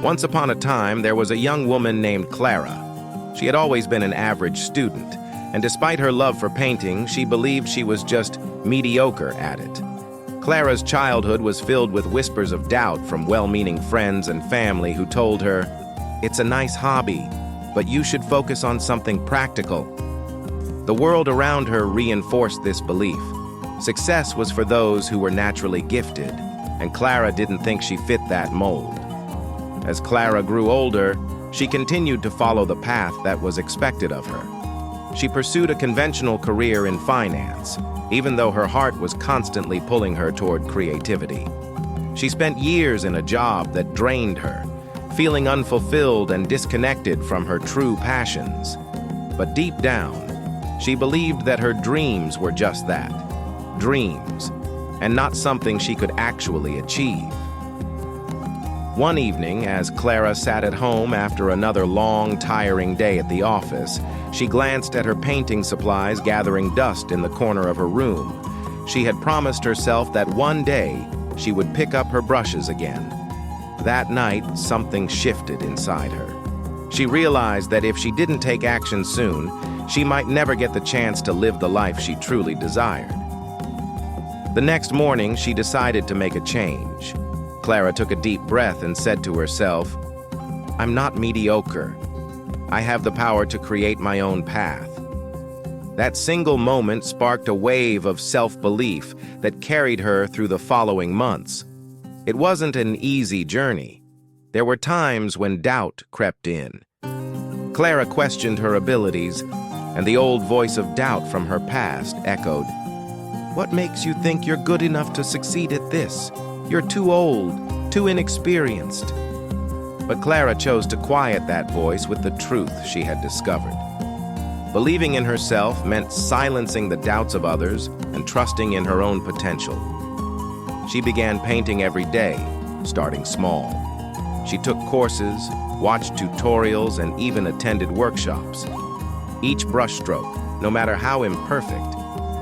Once upon a time, there was a young woman named Clara. She had always been an average student, and despite her love for painting, she believed she was just mediocre at it. Clara's childhood was filled with whispers of doubt from well-meaning friends and family who told her, "It's a nice hobby, but you should focus on something practical." The world around her reinforced this belief. Success was for those who were naturally gifted, and Clara didn't think she fit that mold. As Clara grew older, she continued to follow the path that was expected of her. She pursued a conventional career in finance, even though her heart was constantly pulling her toward creativity. She spent years in a job that drained her, feeling unfulfilled and disconnected from her true passions. But deep down, she believed that her dreams were just that, dreams, and not something she could actually achieve. One evening, as Clara sat at home after another long, tiring day at the office, she glanced at her painting supplies gathering dust in the corner of her room. She had promised herself that one day she would pick up her brushes again. That night, something shifted inside her. She realized that if she didn't take action soon, she might never get the chance to live the life she truly desired. The next morning, she decided to make a change. Clara took a deep breath and said to herself, "I'm not mediocre. I have the power to create my own path." That single moment sparked a wave of self-belief that carried her through the following months. It wasn't an easy journey. There were times when doubt crept in. Clara questioned her abilities, and the old voice of doubt from her past echoed, "What makes you think you're good enough to succeed at this? You're too old, too inexperienced." But Clara chose to quiet that voice with the truth she had discovered. Believing in herself meant silencing the doubts of others and trusting in her own potential. She began painting every day, starting small. She took courses, watched tutorials, and even attended workshops. Each brushstroke, no matter how imperfect,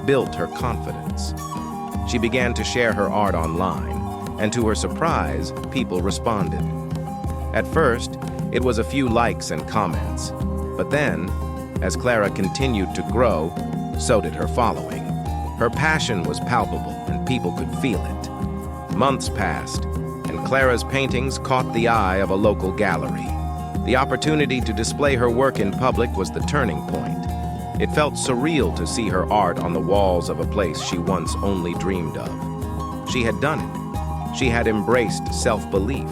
built her confidence. She began to share her art online, and to her surprise, people responded. At first, it was a few likes and comments, but then, as Clara continued to grow, so did her following. Her passion was palpable, and people could feel it. Months passed, and Clara's paintings caught the eye of a local gallery. The opportunity to display her work in public was the turning point. It felt surreal to see her art on the walls of a place she once only dreamed of. She had done it. She had embraced self-belief.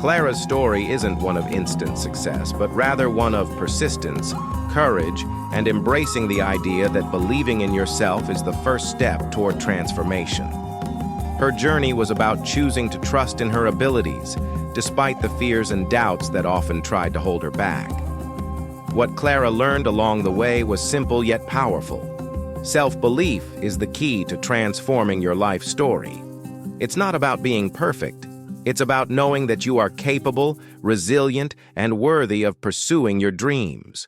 Clara's story isn't one of instant success, but rather one of persistence, courage, and embracing the idea that believing in yourself is the first step toward transformation. Her journey was about choosing to trust in her abilities, despite the fears and doubts that often tried to hold her back. What Clara learned along the way was simple yet powerful. Self-belief is the key to transforming your life story. It's not about being perfect. It's about knowing that you are capable, resilient, and worthy of pursuing your dreams.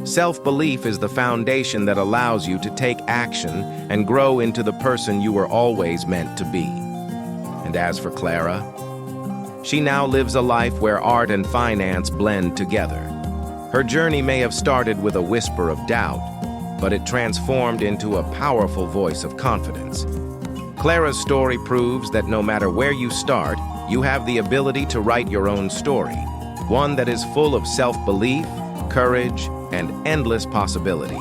Self-belief is the foundation that allows you to take action and grow into the person you were always meant to be. And as for Clara, she now lives a life where art and finance blend together. Her journey may have started with a whisper of doubt, but it transformed into a powerful voice of confidence. Clara's story proves that no matter where you start, you have the ability to write your own story, one that is full of self-belief, courage, and endless possibility.